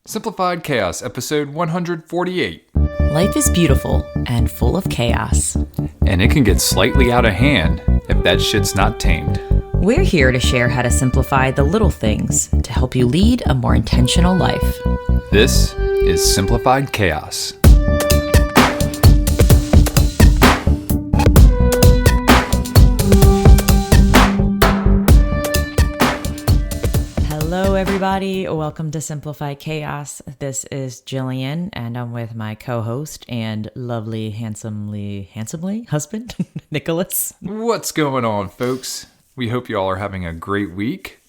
Simplified Chaos, episode 148. Life is beautiful and full of chaos. And it can get slightly out of hand if that shit's not tamed. We're here to share how to simplify the little things to help you lead a more intentional life. This is Simplified Chaos. Hello, everybody. Welcome to Simplified Chaos. This is Jillian, and I'm with my co-host and lovely, handsomely husband, Nicholas. What's going on, folks? We hope you all are having a great week.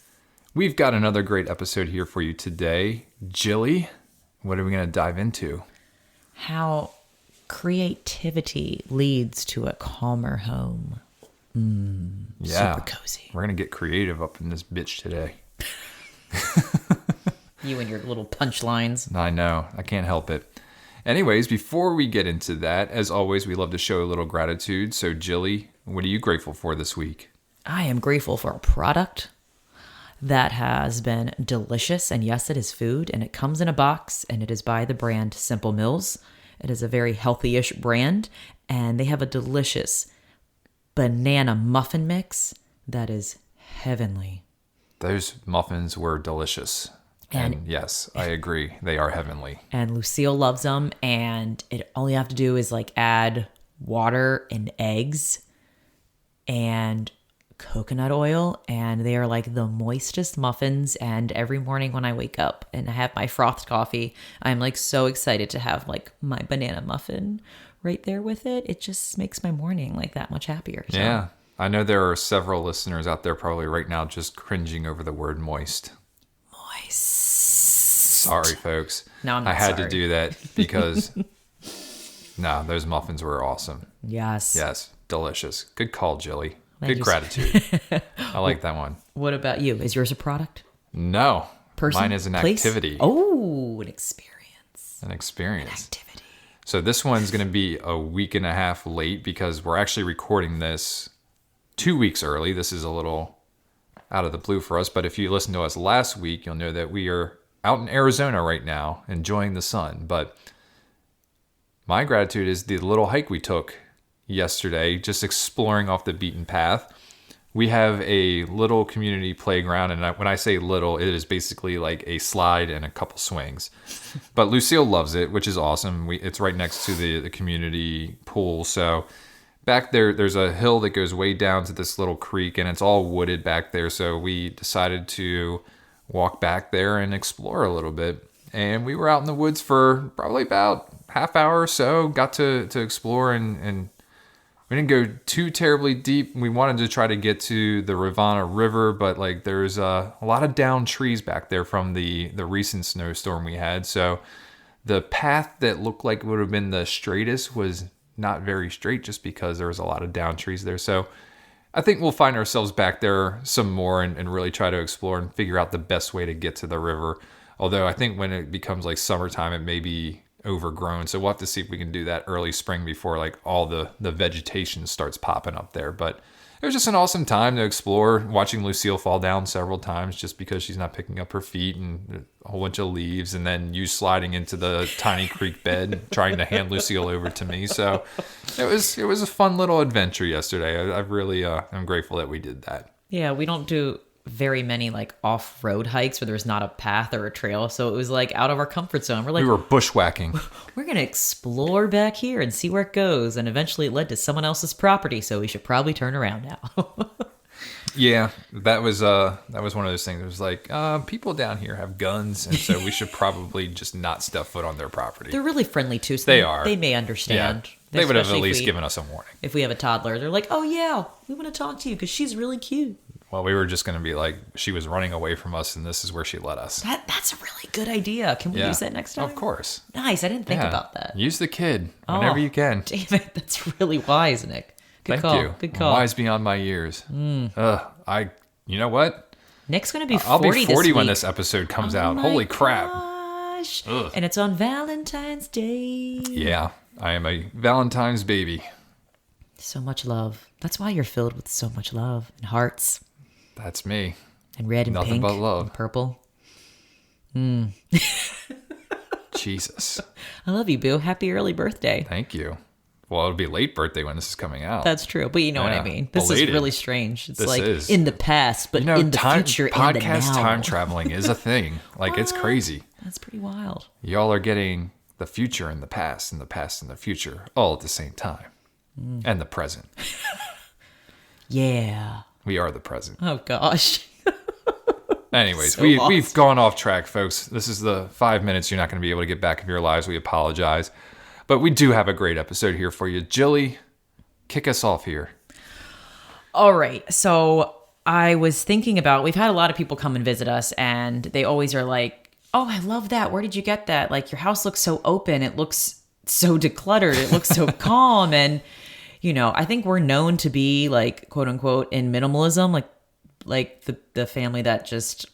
We've got another great episode here for you today. Jilly, what are we going to dive into? How creativity leads to a calmer home. Yeah, super cozy. We're going to get creative up in this bitch today. You and your little punchlines. I know. I can't help it. Anyways, before we get into that, as always, we love to show a little gratitude. So, Jilly, what are you grateful for this week? I am grateful for a product that has been delicious. And yes, it is food, and it comes in a box, and it is by the brand Simple Mills. It is a very healthy-ish brand, and they have a delicious banana muffin mix that is heavenly. Those muffins were delicious. And yes, I agree. They are heavenly. And Lucille loves them. And all you have to do is add water and eggs and coconut oil. And they are the moistest muffins. And every morning when I wake up and I have my frothed coffee, I'm so excited to have my banana muffin right there with it. It just makes my morning that much happier. So. Yeah. I know there are several listeners out there probably right now just cringing over the word moist. Sorry, folks. No, I'm not I had sorry. to do that because, no, those muffins were awesome. Yes. Yes, delicious. Good call, Jilly. Thank Good you. gratitude. I like that one. What about you? Is yours a product? No. Person? Mine is an Place? activity. Oh, an experience. An experience. Activity. So this one's going to be a week and a half late because we're actually recording this 2 weeks early. This is a little out of the blue for us, but if you listened to us last week, you'll know that we are out in Arizona right now, enjoying the sun. But my gratitude is the little hike we took yesterday, just exploring off the beaten path. We have a little community playground, and when I say little, it is basically a slide and a couple swings. But Lucille loves it, which is awesome. It's right next to the community pool, so back there's a hill that goes way down to this little creek, and it's all wooded back there. So we decided to walk back there and explore a little bit. And we were out in the woods for probably about half hour or so. Got to explore, and we didn't go too terribly deep. We wanted to try to get to the Rivanna River, but there's a lot of downed trees back there from the recent snowstorm we had. So the path that looked like it would have been the straightest was not very straight just because there was a lot of down trees there. So I think we'll find ourselves back there some more and really try to explore and figure out the best way to get to the river. Although I think when it becomes summertime, it may be overgrown. So we'll have to see if we can do that early spring before all the vegetation starts popping up there. But it was just an awesome time to explore, watching Lucille fall down several times just because she's not picking up her feet, and a whole bunch of leaves, and then you sliding into the tiny creek bed, trying to hand Lucille over to me. So it was a fun little adventure yesterday. I really am grateful that we did that. Yeah, we don't do very many off-road hikes where there's not a path or a trail. So it was out of our comfort zone. We were bushwhacking. We're going to explore back here and see where it goes. And eventually it led to someone else's property. So we should probably turn around now. Yeah, that was one of those things. It was people down here have guns, and so we should probably just not step foot on their property. They're really friendly too. So They are. They may understand. Yeah, they would have at Especially least given us a warning. If we have a toddler, they're like, oh yeah, we want to talk to you because she's really cute. Well, we were just going to be she was running away from us, and this is where she led us. That's a really good idea. Can we use that next time? Of course. Nice. I didn't think about that. Use the kid whenever you can. Damn it. That's really wise, Nick. Good call. Thank you. Good call. Wise beyond my years. You know what? Nick's going to be 40 I'll be 40 this when week. this episode comes Oh out. my Holy crap. Gosh. Ugh. And it's on Valentine's Day. Yeah, I am a Valentine's baby. So much love. That's why you're filled with so much love and hearts. That's me. And red and Nothing pink but love. and purple. Jesus. I love you, boo. Happy early birthday. Thank you. Well, it'll be late birthday when this is coming out. That's true. But you know what I Yeah, mean. This belated. is really strange. It's This like is. in the past, but in the future and the podcast now. time traveling is a thing. Like, it's crazy. That's pretty wild. Y'all are getting the future and the past and the past and the future all at the same time. And the present. Yeah. We are the present. Oh, gosh. Anyways, So we've gone off track, folks. This is the 5 minutes you're not going to be able to get back in your lives. We apologize. But we do have a great episode here for you. Jilly, kick us off here. All right. So I was thinking about, we've had a lot of people come and visit us, and they always are like, oh, I love that. Where did you get that? Like, your house looks so open. It looks so decluttered. It looks so calm. And, you know, I think we're known to be like, quote unquote, in minimalism, like the family that just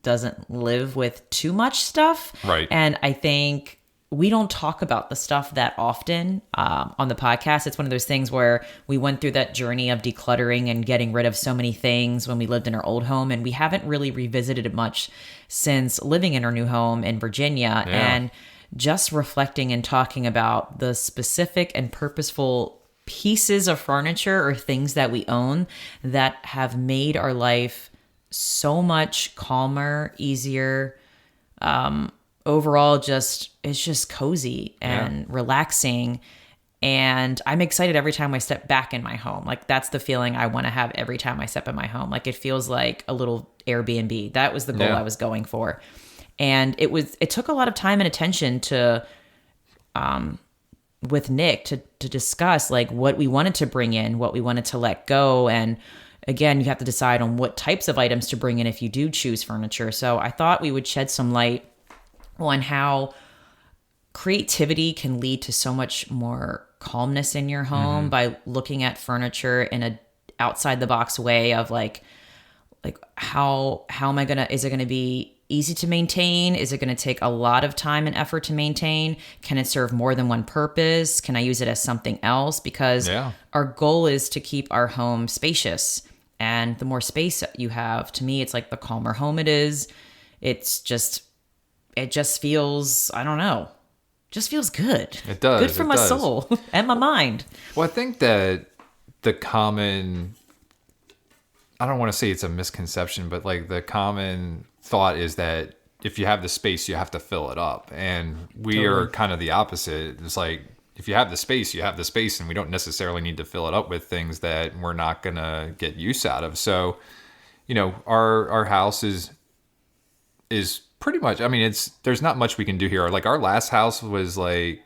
doesn't live with too much stuff. Right. And I think we don't talk about the stuff that often on the podcast. It's one of those things where we went through that journey of decluttering and getting rid of so many things when we lived in our old home, and we haven't really revisited it much since living in our new home in Virginia. Yeah. And just reflecting and talking about the specific and purposeful pieces of furniture or things that we own that have made our life so much calmer, easier, overall it's just cozy and relaxing. And I'm excited every time I step back in my home. Like, that's the feeling I want to have every time I step in my home. Like, it feels like a little Airbnb. That was the goal I was going for. And it took a lot of time and attention to with Nick to discuss like what we wanted to bring in, what we wanted to let go. And again, you have to decide on what types of items to bring in if you do choose furniture. So I thought we would shed some light on how creativity can lead to so much more calmness in your home by looking at furniture in a outside the box way of like how am I gonna, is it gonna be easy to maintain? Is it going to take a lot of time and effort to maintain? Can it serve more than one purpose? Can I use it as something else? Because our goal is to keep our home spacious. And the more space you have, to me, it's like the calmer home it is. It just feels, I don't know, just feels good. It does. Good for my soul and my mind. Well, I think that the common, I don't want to say it's a misconception, but like the common thought is that if you have the space, you have to fill it up. And we are kind of the opposite. It's like, if you have the space, you have the space, and we don't necessarily need to fill it up with things that we're not going to get use out of. So, you know, our house is pretty much, I mean, there's not much we can do here. Like, our last house was like,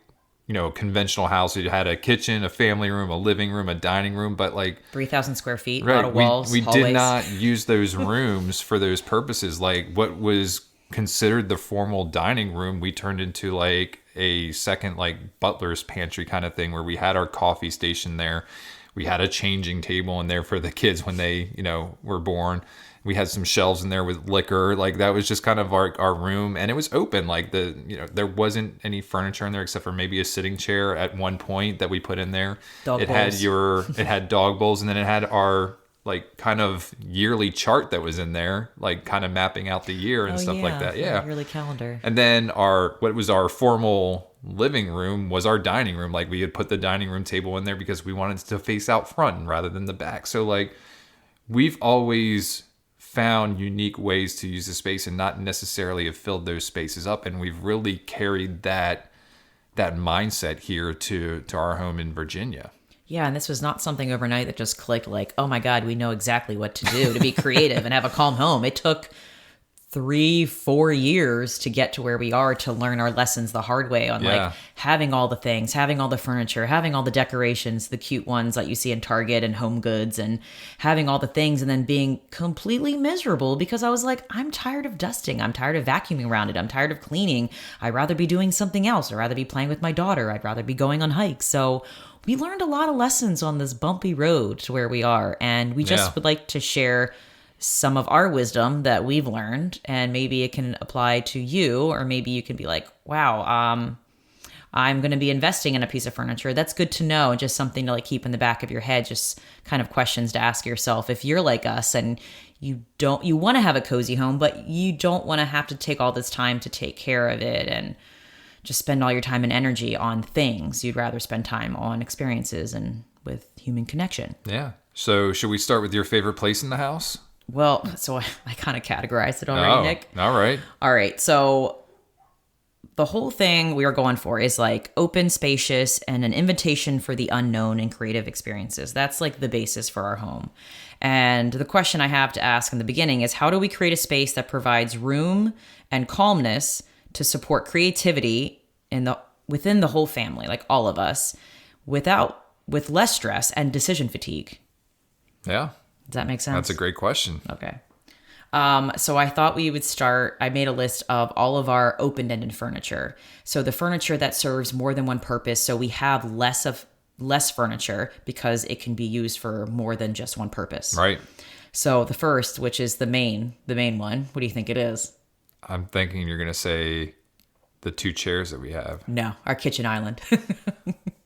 you know, a conventional house. It had a kitchen, a family room, a living room, a dining room, but like 3,000 square feet, right, a lot of walls, we hallways. did not use those rooms for those purposes. Like, what was considered the formal dining room, we turned into like a second, like, butler's pantry kind of thing, where we had our coffee station there. We had a changing table in there for the kids when they, you know, were born. We had some shelves in there with liquor. Like, that was just kind of our room, and it was open. Like, there wasn't any furniture in there except for maybe a sitting chair at one point that we put in there. It had dog bowls, and then it had our like kind of yearly chart that was in there, like kind of mapping out the year and stuff like that. Yeah, yearly calendar. And then what was our formal living room was our dining room. Like, we had put the dining room table in there because we wanted to face out front rather than the back. So like, we've always found unique ways to use the space and not necessarily have filled those spaces up. And we've really carried that mindset here to our home in Virginia. Yeah, and this was not something overnight that just clicked like, oh my God, we know exactly what to do to be creative and have a calm home. It took 3-4 years to get to where we are, to learn our lessons the hard way on like having all the things, having all the furniture, having all the decorations, the cute ones that you see in Target and Home Goods, and having all the things, and then being completely miserable because I was like, I'm tired of dusting. I'm tired of vacuuming around it. I'm tired of cleaning. I'd rather be doing something else. I'd rather be playing with my daughter. I'd rather be going on hikes. So we learned a lot of lessons on this bumpy road to where we are. And we just would like to share some of our wisdom that we've learned, and maybe it can apply to you, or maybe you can be like, wow, I'm going to be investing in a piece of furniture. That's good to know. And just something to like keep in the back of your head, just kind of questions to ask yourself if you're like us and you want to have a cozy home, but you don't want to have to take all this time to take care of it and just spend all your time and energy on things. You'd rather spend time on experiences and with human connection. Yeah. So should we start with your favorite place in the house? Well, so I kind of categorized it already, Nick. All right. All right. So the whole thing we are going for is like open, spacious, and an invitation for the unknown and creative experiences. That's like the basis for our home. And the question I have to ask in the beginning is, how do we create a space that provides room and calmness to support creativity within the whole family, like all of us, with less stress and decision fatigue? Yeah. Does that make sense? That's a great question. Okay. So I thought we would start. I made a list of all of our open-ended furniture. So the furniture that serves more than one purpose. So we have less furniture because it can be used for more than just one purpose. Right. So the first, which is the main one. What do you think it is? I'm thinking you're going to say the 2 chairs that we have. No, our kitchen island.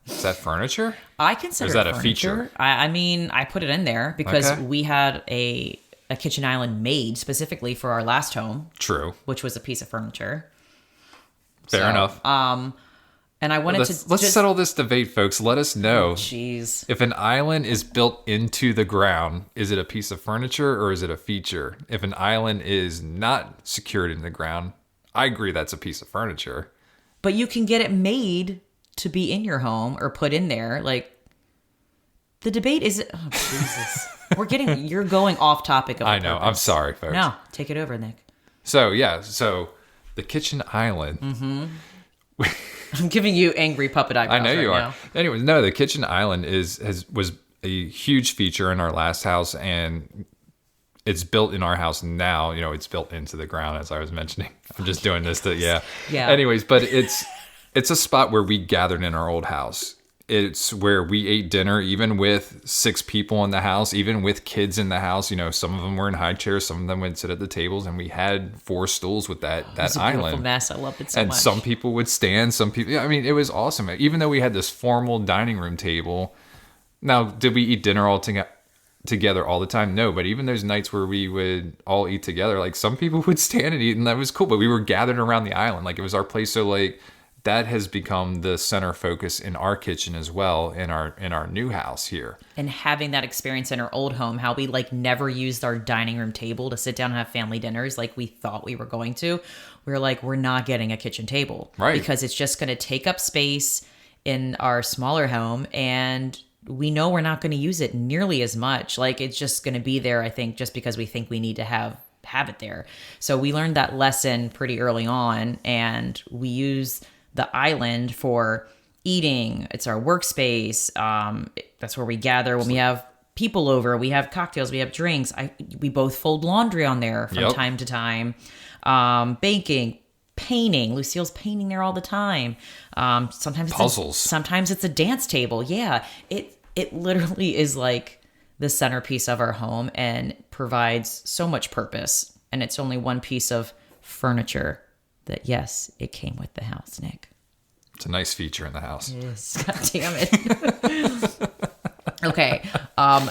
Is that furniture? I consider Or is that it a furniture. feature? I mean, I put it in there because Okay. we had a kitchen island made specifically for our last home, True. which was a piece of furniture. Fair So, enough. And I wanted Let's settle this debate, folks. Let us know. Jeez. If an island is built into the ground, is it a piece of furniture or is it a feature? If an island is not secured in the ground, I agree that's a piece of furniture. But you can get it made to be in your home or put in there. Like, the debate is, oh, Jesus. You're going off topic of I know. I'm purpose. sorry, folks. No, take it over, Nick. So the kitchen island. Mm-hmm. I'm giving you angry puppet eyebrows. I know you right are. now. Anyways, no, the kitchen island was a huge feature in our last house, and it's built in our house now. You know, it's built into the ground, as I was mentioning. I'm just doing this to Yeah. Anyways, but it's a spot where we gathered in our old house. It's where we ate dinner, even with 6 people in the house, even with kids in the house. You know, some of them were in high chairs, some of them would sit at the tables, and we had 4 stools with that It's a island. beautiful mess. I loved it so And much. some people would stand, some people, yeah, I mean, it was awesome. Even though we had this formal dining room table. Now, did we eat dinner all together all the time? No, but even those nights where we would all eat together, like some people would stand and eat, and that was cool. But we were gathered around the island, like it was our place. So like that has become the center focus in our kitchen as well, in our new house here. And having that experience in our old home, how we like never used our dining room table to sit down and have family dinners like we thought we were going to. We were like, we're not getting a kitchen table. Right. Because it's just going to take up space in our smaller home, and we know we're not going to use it nearly as much. Like it's just going to be there, I think, just because we think we need to have it there. So we learned that lesson pretty early on, and we use the island for eating. It's our workspace. That's where we gather when we have people over. We have cocktails. We have drinks. We both fold laundry on there from time to time. Baking, painting. Lucille's painting there all the time. Sometimes Puzzles. Sometimes it's a dance table. Yeah, it literally is like the centerpiece of our home and provides so much purpose. And it's only one piece of furniture that, yes, it came with the house, Nick. It's a nice feature in the house. Yes. God damn it. Okay.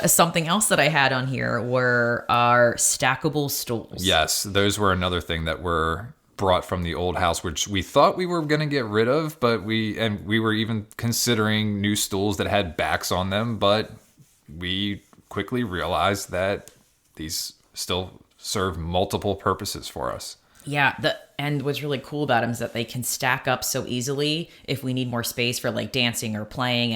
Something else that I had on here were our stackable stools. Yes, those were another thing that were brought from the old house, which we thought we were going to get rid of, but we were even considering new stools that had backs on them, but we quickly realized that these still serve multiple purposes for us. Yeah, and what's really cool about them is that they can stack up so easily if we need more space for like dancing or playing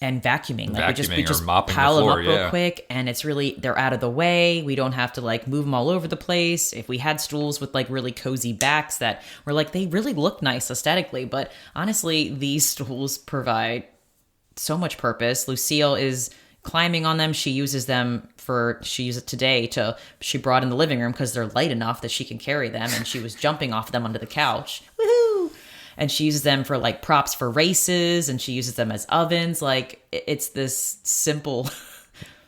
and vacuuming. Like we just or mopping pile the floor, them up real quick, and it's really, they're out of the way. We don't have to like move them all over the place. If we had stools with like really cozy backs that were like, they really look nice aesthetically, but honestly, these stools provide so much purpose. Lucille is climbing on them. She uses it today she brought in the living room because they're light enough that she can carry them, and she was jumping off them onto the couch. Woohoo! And she uses them for like props for races, and she uses them as ovens. Like it's this simple,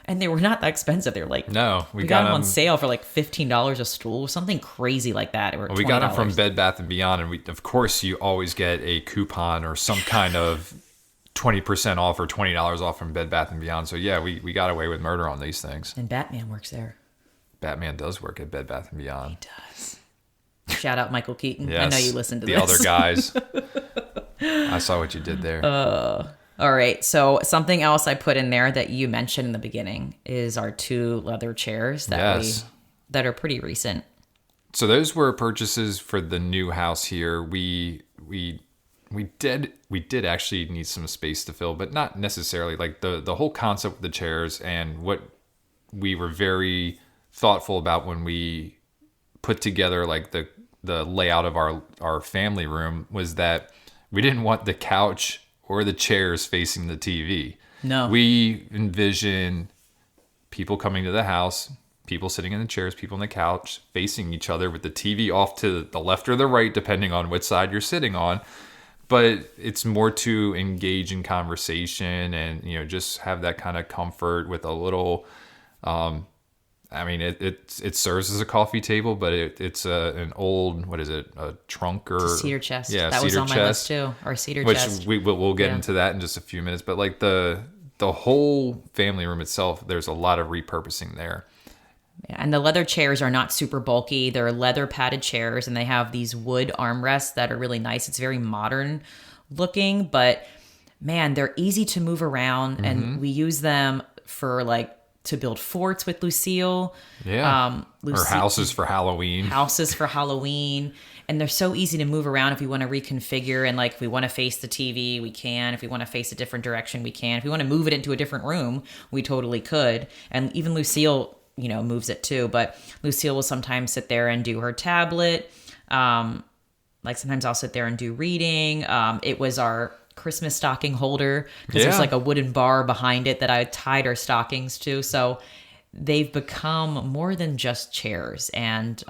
and they were not that expensive. They were like, no, we got them on sale for like $15 a stool, something crazy like that. We got them from Bed Bath & Beyond, and of course you always get a coupon or some kind of 20% off or $20 off from Bed Bath & Beyond. So yeah, we got away with murder on these things. And Batman works there. Batman does work at Bed Bath & Beyond. He does. Shout out Michael Keaton. Yes, I know you listen to the this. other guys. I saw what you did there. All right. So something else I put in there that you mentioned in the beginning is our 2 leather chairs that are pretty recent. So those were purchases for the new house here. We did actually need some space to fill, but not necessarily. Like the whole concept of the chairs and what we were very thoughtful about when we put together like the layout of our family room was that we didn't want the couch or the chairs facing the TV. No. We envision people coming to the house, people sitting in the chairs, people on the couch, facing each other with the TV off to the left or the right, depending on which side you're sitting on. But it's more to engage in conversation and, just have that kind of comfort with a little, it serves as a coffee table, but it's an old, what is it? A trunk or cedar chest. Yeah. That was on my list too. Our cedar chest. Which we'll get into that in just a few minutes. But like the whole family room itself, there's a lot of repurposing there. Yeah, and the leather chairs are not super bulky. They're leather padded chairs, and they have these wood armrests that are really nice. It's very modern looking, but man, they're easy to move around, and we use them for to build forts with Lucille. Yeah. Or houses for Halloween. And they're so easy to move around if we want to reconfigure. And if we want to face the TV, we can. If we want to face a different direction, we can. If we want to move it into a different room, we totally could. And even Lucille, moves it too. But Lucille will sometimes sit there and do her tablet. Sometimes I'll sit there and do reading. It was our Christmas stocking holder because there's a wooden bar behind it that I tied our stockings to. So they've become more than just chairs, and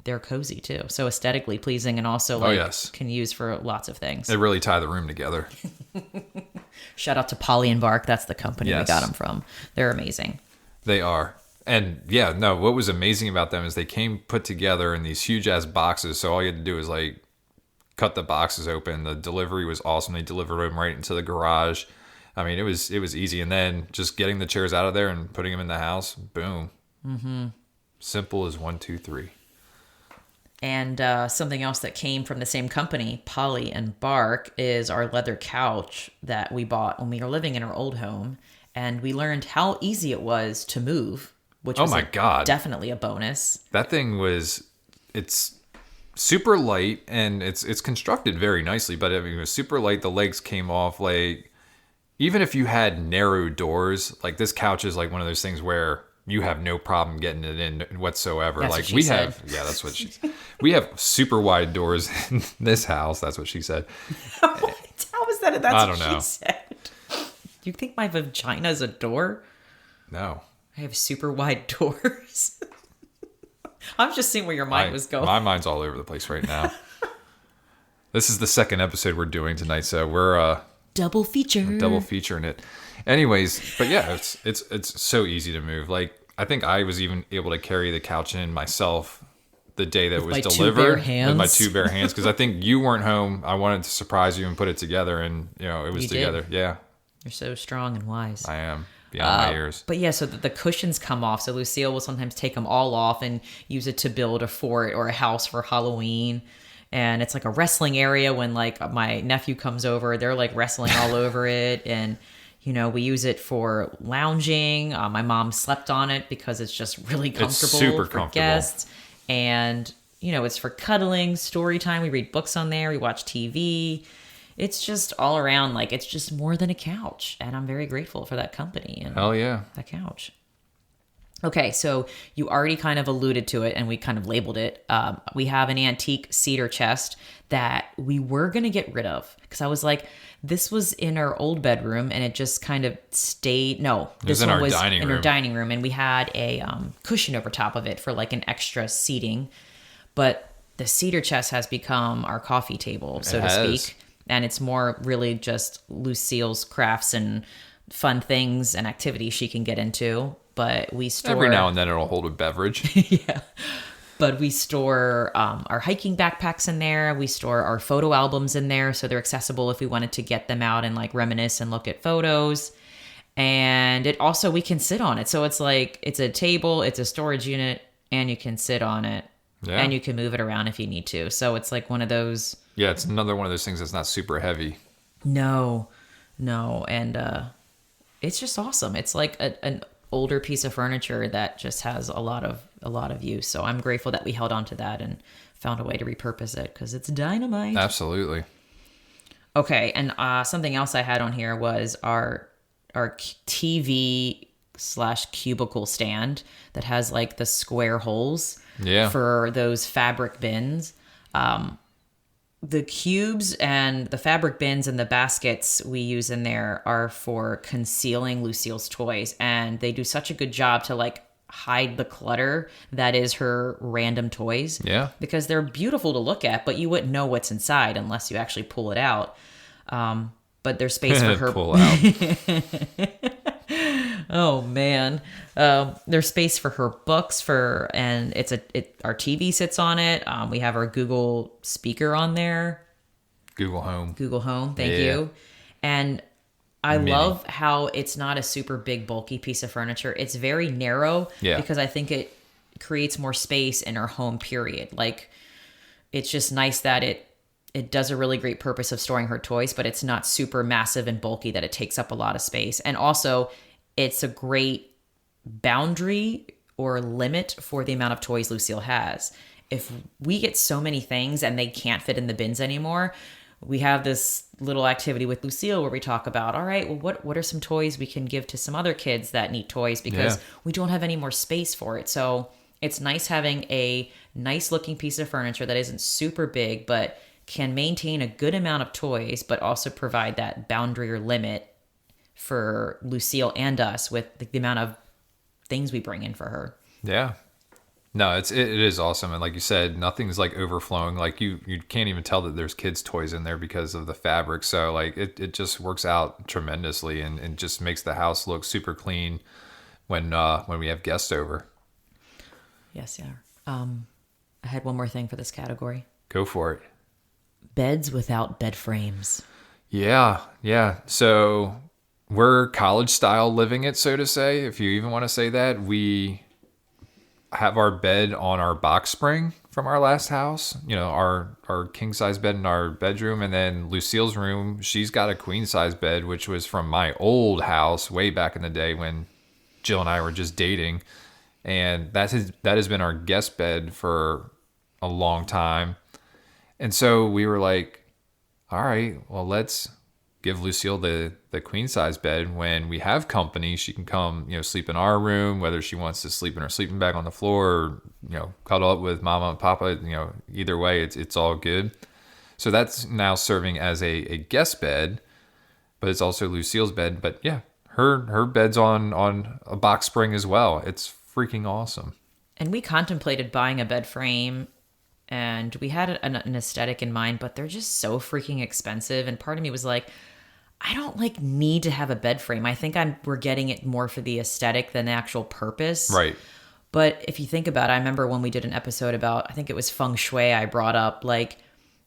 they're cozy too. So aesthetically pleasing, and also can use for lots of things. They really tie the room together. Shout out to Polly and Bark. That's the company we got them from. They're amazing. They are. And what was amazing about them is they came put together in these huge ass boxes. So all you had to do was cut the boxes open. The delivery was awesome. They delivered them right into the garage. I mean, it was easy. And then just getting the chairs out of there and putting them in the house, boom. Mm-hmm. Simple as 1, 2, 3. And something else that came from the same company, Polly and Bark, is our leather couch that we bought when we were living in our old home. And we learned how easy it was to move, which was definitely a bonus. That thing it's super light, and it's constructed very nicely, but it was super light. The legs came off. Even if you had narrow doors, this couch is one of those things where you have no problem getting it in whatsoever. That's what she said. That's what she said. We have super wide doors in this house. That's what she said. How is that? That's I don't know. She said. You think my vagina is a door? No. I have super wide doors. I'm just seeing where your mind was going. My mind's all over the place right now. This is the second episode we're doing tonight, so we're double featuring it. Anyways, but yeah, it's so easy to move. I think I was even able to carry the couch in myself the day that it was delivered with my 2 bare hands, because I think you weren't home. I wanted to surprise you and put it together, and it was together. Did. Yeah. You're so strong and wise. I am. Beyond my ears. But yeah, so the cushions come off. So Lucille will sometimes take them all off and use it to build a fort or a house for Halloween. And it's like a wrestling area when my nephew comes over. They're wrestling all over it. And, we use it for lounging. My mom slept on it because it's just really comfortable. It's super comfortable. Guests. And, it's for cuddling, story time. We read books on there. We watch TV. It's just all around, it's just more than a couch. And I'm very grateful for that company. And hell yeah. That couch. Okay, so you already kind of alluded to it, and we kind of labeled it. We have an antique cedar chest that we were going to get rid of. Because I was like, this was in our old bedroom, and it just kind of stayed. No, this one was in our dining room. And we had a cushion over top of it for an extra seating. But the cedar chest has become our coffee table, so to speak. And it's more really just Lucille's crafts and fun things and activities she can get into. But we store... Every now and then it'll hold a beverage. Yeah. But we store our hiking backpacks in there. We store our photo albums in there. So they're accessible if we wanted to get them out and reminisce and look at photos. And it also, we can sit on it. So it's it's a table, it's a storage unit, and you can sit on it. Yeah. And you can move it around if you need to. So it's like one of those. Yeah, it's another one of those things that's not super heavy. No, no. And it's just awesome. It's like an older piece of furniture that just has a lot of use. So I'm grateful that we held on to that and found a way to repurpose it because it's dynamite. Absolutely. Okay, and something else I had on here was our TV slash cubicle stand that has like the square holes Yeah. for those fabric bins. The cubes and the fabric bins and the baskets we use in there are for concealing Lucille's toys, and they do such a good job to like hide the clutter that is her random toys. Yeah. Because they're beautiful to look at, but you wouldn't know what's inside unless you actually pull it out. But there's space for her. Pull out. Oh man, there's space for her books and our TV sits on it. We have our Google speaker on there. Google Home. Google Home, thank Yeah. you. And I Mini. love how it's not a super big bulky piece of furniture. It's very narrow Yeah. because I think it creates more space in her home. Period. Like it's just nice that it does a really great purpose of storing her toys, but it's not super massive and bulky that it takes up a lot of space. And also, it's a great boundary or limit for the amount of toys Lucille has. If we get so many things and they can't fit in the bins anymore, we have this little activity with Lucille where we talk about, all right, well, what are some toys we can give to some other kids that need toys because we don't have any more space for it. So it's nice having a nice looking piece of furniture that isn't super big, but can maintain a good amount of toys, but also provide that boundary or limit for Lucille and us with the amount of things we bring in for her. Yeah. No, it is awesome. And like you said, nothing's like overflowing. Like you can't even tell that there's kids' toys in there because of the fabric. So like it just works out tremendously and just makes the house look super clean when we have guests over. Yes, yeah. I had one more thing for this category. Go for it. Beds without bed frames. Yeah. So we're college style living it, so to say, if you even want to say that. We have our bed on our box spring from our last house, our king size bed in our bedroom. And then Lucille's room, she's got a queen size bed, which was from my old house way back in the day when Jill and I were just dating. And that has been our guest bed for a long time. And so we were like, all right, well, let's give Lucille the queen size bed. When we have company, she can come, sleep in our room, whether she wants to sleep in her sleeping bag on the floor or, cuddle up with mama and papa, either way, it's all good. So that's now serving as a guest bed, but it's also Lucille's bed. But yeah, her bed's on a box spring as well. It's freaking awesome. And we contemplated buying a bed frame, and we had an aesthetic in mind, but they're just so freaking expensive. And part of me was like, I don't need to have a bed frame. I think we're getting it more for the aesthetic than the actual purpose. Right. But if you think about it, I remember when we did an episode about, I think it was feng shui, I brought up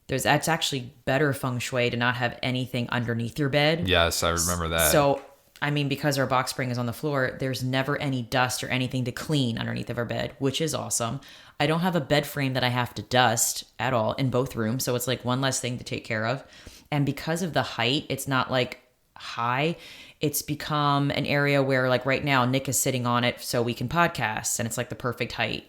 it's actually better feng shui to not have anything underneath your bed. Yes, I remember that. So, I mean, because our box spring is on the floor, there's never any dust or anything to clean underneath of our bed, which is awesome. I don't have a bed frame that I have to dust at all in both rooms. So it's like one less thing to take care of. And because of the height, it's not high. It's become an area where right now Nick is sitting on it so we can podcast, and it's the perfect height.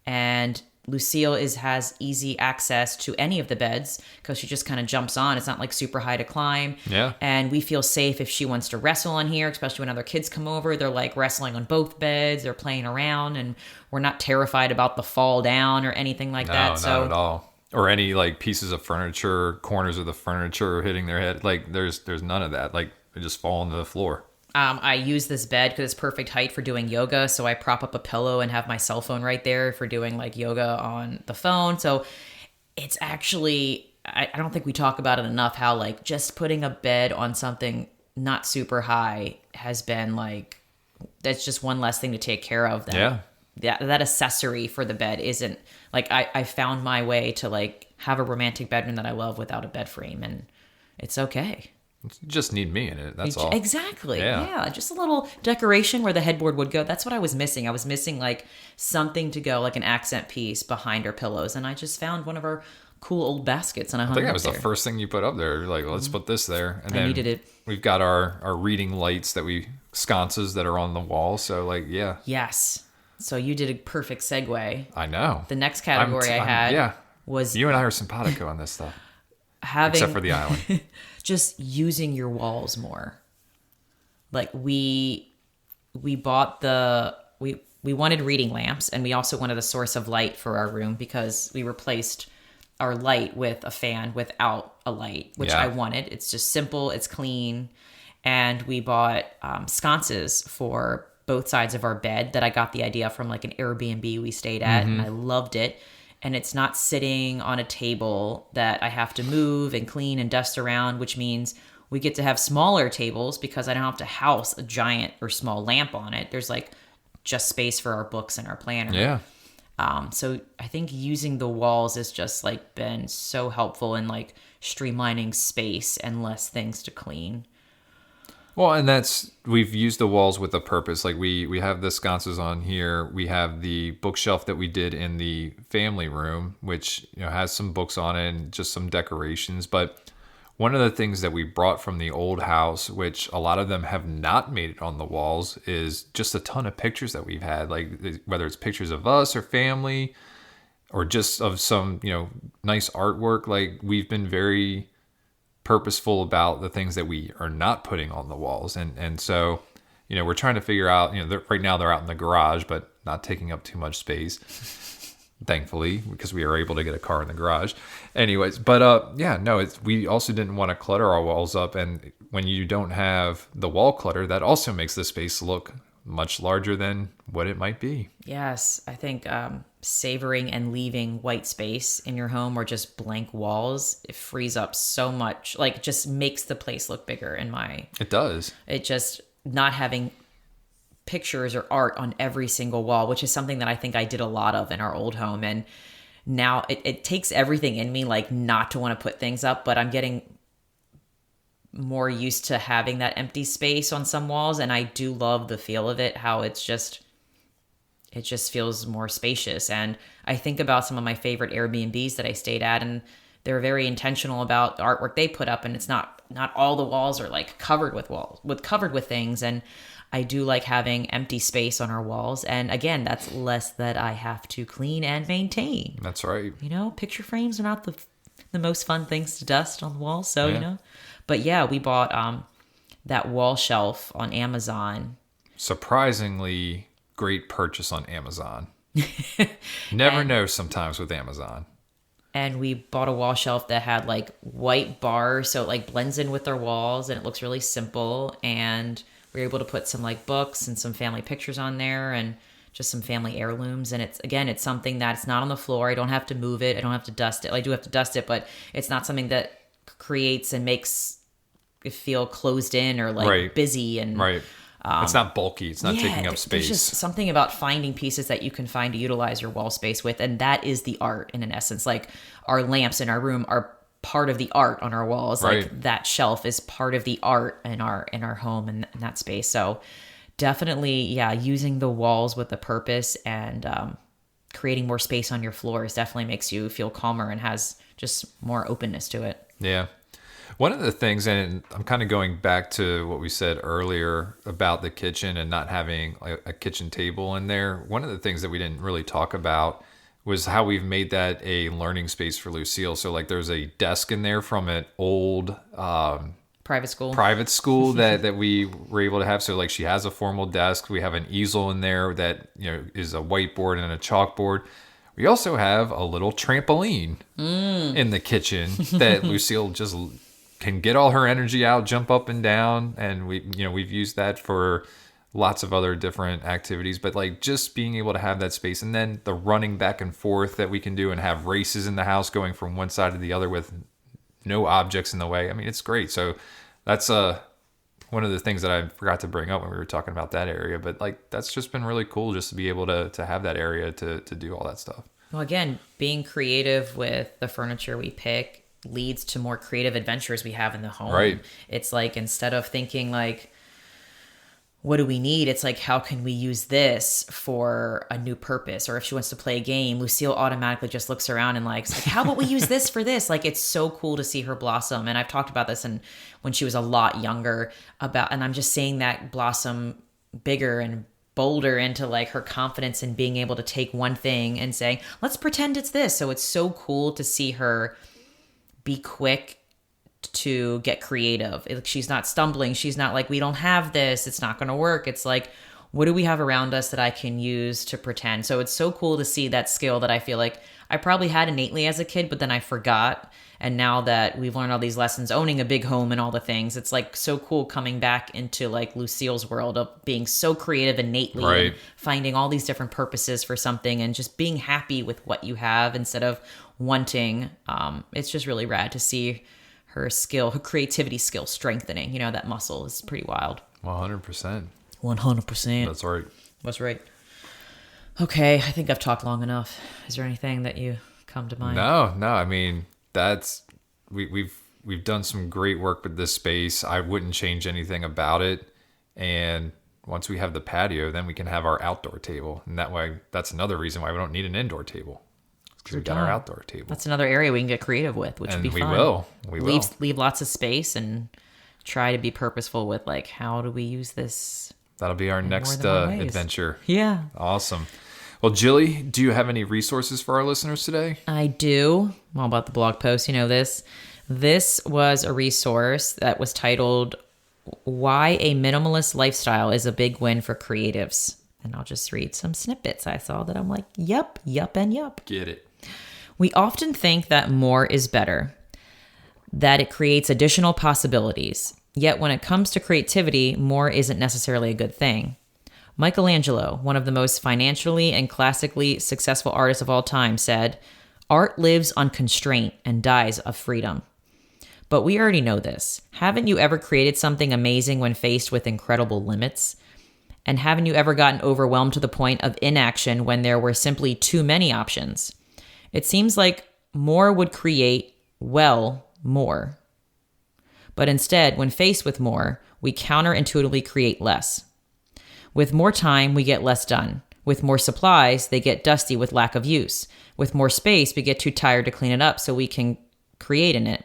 And Lucille has easy access to any of the beds because she just kind of jumps on. It's not super high to climb. Yeah. And we feel safe if she wants to wrestle on here, especially when other kids come over. They're wrestling on both beds. They're playing around, and we're not terrified about the fall down or anything like that. No, not at all. Or any pieces of furniture, corners of the furniture hitting their head. There's none of that. They just fall into the floor. I use this bed because it's perfect height for doing yoga. So I prop up a pillow and have my cell phone right there for doing yoga on the phone. So it's actually, I don't think we talk about it enough how just putting a bed on something not super high has been that's just one less thing to take care of. That accessory for the bed isn't I found my way to have a romantic bedroom that I love without a bed frame, and it's okay. You just need me in it. That's all. Exactly. Yeah. Yeah. Just a little decoration where the headboard would go. That's what I was missing. I was missing like something to go, like an accent piece behind our pillows. And I just found one of our cool old baskets and I I hung think it that up was there. the first thing you put up there. You're like, let's put this there. And I then needed it. we've got our reading lights that sconces that are on the wall. So like, yeah, Yes. So you did a perfect segue. I know. The next category I had yeah. was You and I are simpatico on this stuff, having except for the island. just using your walls more. Like we bought we wanted reading lamps and we also wanted a source of light for our room because we replaced our light with a fan without a light, which Yeah. I wanted. It's just simple, it's clean. And we bought sconces for both sides of our bed that I got the idea from like an Airbnb we stayed at and I loved it. And it's not sitting on a table that I have to move and clean and dust around, which means we get to have smaller tables because I don't have to house a giant or small lamp on it. There's like just space for our books and our planner. Yeah. So I think using the walls has just like been so helpful in like streamlining space and less things to clean. Well, and we've used the walls with a purpose. Like we have the sconces on here. We have the bookshelf that we did in the family room, which has some books on it and just some decorations. But one of the things that we brought from the old house, which a lot of them have not made it on the walls, is just a ton of pictures that we've had. Like whether it's pictures of us or family, or just of some nice artwork. Like we've been very purposeful about the things that we are not putting on the walls, and so we're trying to figure out right now they're out in the garage but not taking up too much space, thankfully, because we are able to get a car in the garage anyways. But we also didn't want to clutter our walls up, and when you don't have the wall clutter, that also makes the space look much larger than what it might be. Yes, I think savoring and leaving white space in your home or just blank walls, it frees up so much. Like, just makes the place look bigger It does. It just not having pictures or art on every single wall, which is something that I think I did a lot of in our old home. And now it takes everything in me, like, not to want to put things up, but I'm getting more used to having that empty space on some walls, and I do love the feel of it, how it just feels more spacious. And I think about some of my favorite Airbnbs that I stayed at, and they're very intentional about the artwork they put up, and it's not all the walls are like covered with things, and I do like having empty space on our walls. And again, that's less that I have to clean and maintain. That's right. Picture frames are not the most fun things to dust on the walls, so Yeah. But yeah, we bought that wall shelf on Amazon. Surprisingly great purchase on Amazon. Never know sometimes with Amazon. And we bought a wall shelf that had like white bars, so it like blends in with our walls and it looks really simple. And we were able to put some like books and some family pictures on there and just some family heirlooms. And it's something that's not on the floor. I don't have to move it. I don't have to dust it. I do have to dust it, but it's not something that creates and makes it feel closed in or like Right. busy. And Right. It's not bulky. It's not taking up space. There's just something about finding pieces that you can find to utilize your wall space with, and that is the art in an essence. Like, our lamps in our room are part of the art on our walls. Right. Like, that shelf is part of the art in our home and in that space. So definitely, using the walls with a purpose and creating more space on your floors definitely makes you feel calmer and has just more openness to it. Yeah. One of the things, and I'm kind of going back to what we said earlier about the kitchen and not having a kitchen table in there. One of the things that we didn't really talk about was how we've made that a learning space for Lucille. So like there's a desk in there from an old Private school. that we were able to have. So like she has a formal desk. We have an easel in there that is a whiteboard and a chalkboard. We also have a little trampoline in the kitchen that Lucille just can get all her energy out, jump up and down, and we've used that for lots of other different activities. But like just being able to have that space, and then the running back and forth that we can do and have races in the house going from one side to the other with no objects in the way. I mean, it's great. So that's one of the things that I forgot to bring up when we were talking about that area. But like that's just been really cool just to be able to have that area to do all that stuff. Well, again, being creative with the furniture we pick leads to more creative adventures we have in the home. Right. It's like, instead of thinking like, what do we need? It's like, how can we use this for a new purpose? Or if she wants to play a game, Lucille automatically just looks around and like, how about we use this for this? Like, it's so cool to see her blossom. And I've talked about this when she was a lot younger and I'm just seeing that blossom bigger and bolder into like her confidence in being able to take one thing and say, let's pretend it's this. So it's so cool to see her be quick to get creative. She's not stumbling. She's not like, we don't have this, it's not going to work. It's like, what do we have around us that I can use to pretend? So it's so cool to see that skill that I feel like I probably had innately as a kid, but then I forgot. And now that we've learned all these lessons, owning a big home and all the things, it's like so cool coming back into like Lucille's world of being so creative innately, right, and finding all these different purposes for something and just being happy with what you have instead of wanting. It's just really rad to see her creativity skill strengthening. That muscle is pretty wild. 100%. 100%. That's right. That's right. Okay, I think I've talked long enough. Is there anything that you come to mind? No. I mean, we've done some great work with this space. I wouldn't change anything about it. And once we have the patio, then we can have our outdoor table. And that way, that's another reason why we don't need an indoor table. Because we got our outdoor table. That's another area we can get creative with, which would be fun. We will. Leave lots of space and try to be purposeful with like, how do we use this? That'll be our next adventure. Yeah. Awesome. Well, Jilly, do you have any resources for our listeners today? I do. I'm all about the blog post. You know this. This was a resource that was titled, Why a Minimalist Lifestyle is a Big Win for Creatives. And I'll just read some snippets I saw that I'm like, yup, and yup. Get it. We often think that more is better, that it creates additional possibilities. Yet when it comes to creativity, more isn't necessarily a good thing. Angelou, one of the most financially and classically successful artists of all time, said, "Art lives on constraint and dies of freedom." But we already know this. Haven't you ever created something amazing when faced with incredible limits? And haven't you ever gotten overwhelmed to the point of inaction when there were simply too many options? It seems like more would create, more. But instead, when faced with more, we counterintuitively create less. With more time, we get less done. With more supplies, they get dusty with lack of use. With more space, we get too tired to clean it up so we can create in it.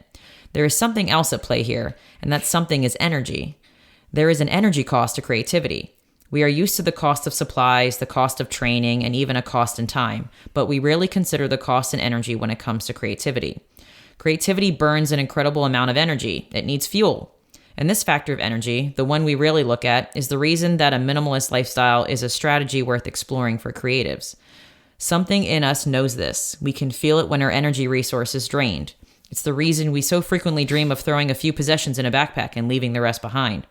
There is something else at play here, and that something is energy. There is an energy cost to creativity. We are used to the cost of supplies, the cost of training, and even a cost in time, but we rarely consider the cost in energy when it comes to creativity. Creativity burns an incredible amount of energy. It needs fuel. And this factor of energy, the one we rarely look at, is the reason that a minimalist lifestyle is a strategy worth exploring for creatives. Something in us knows this. We can feel it when our energy resource is drained. It's the reason we so frequently dream of throwing a few possessions in a backpack and leaving the rest behind.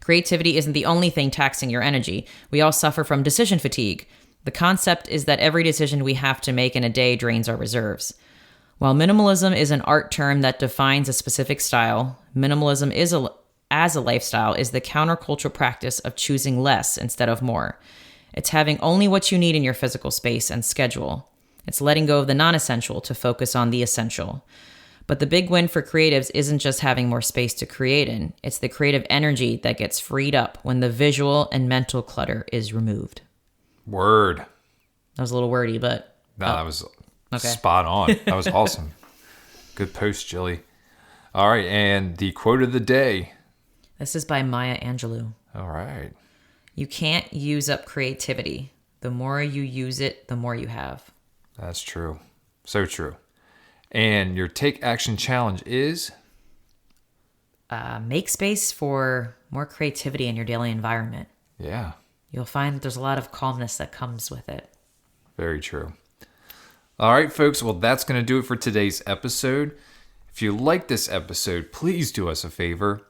Creativity isn't the only thing taxing your energy. We all suffer from decision fatigue. The concept is that every decision we have to make in a day drains our reserves. While minimalism is an art term that defines a specific style, minimalism as a lifestyle is the countercultural practice of choosing less instead of more. It's having only what you need in your physical space and schedule. It's letting go of the non-essential to focus on the essential. But the big win for creatives isn't just having more space to create in. It's the creative energy that gets freed up when the visual and mental clutter is removed. Word. That was a little wordy, but... No, that was spot on. That was awesome. Good post, Jilly. All right, and the quote of the day. This is by Maya Angelou. All right. You can't use up creativity. The more you use it, the more you have. That's true. So true. And your take action challenge is? Make space for more creativity in your daily environment. Yeah. You'll find that there's a lot of calmness that comes with it. Very true. All right, folks. Well, that's going to do it for today's episode. If you like this episode, please do us a favor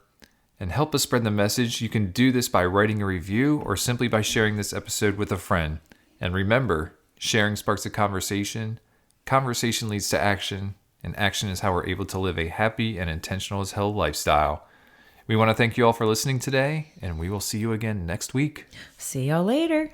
and help us spread the message. You can do this by writing a review or simply by sharing this episode with a friend. And remember, sharing sparks a conversation. Conversation leads to action, and action is how we're able to live a happy and intentional as hell lifestyle. We want to thank you all for listening today, and we will see you again next week. See y'all later.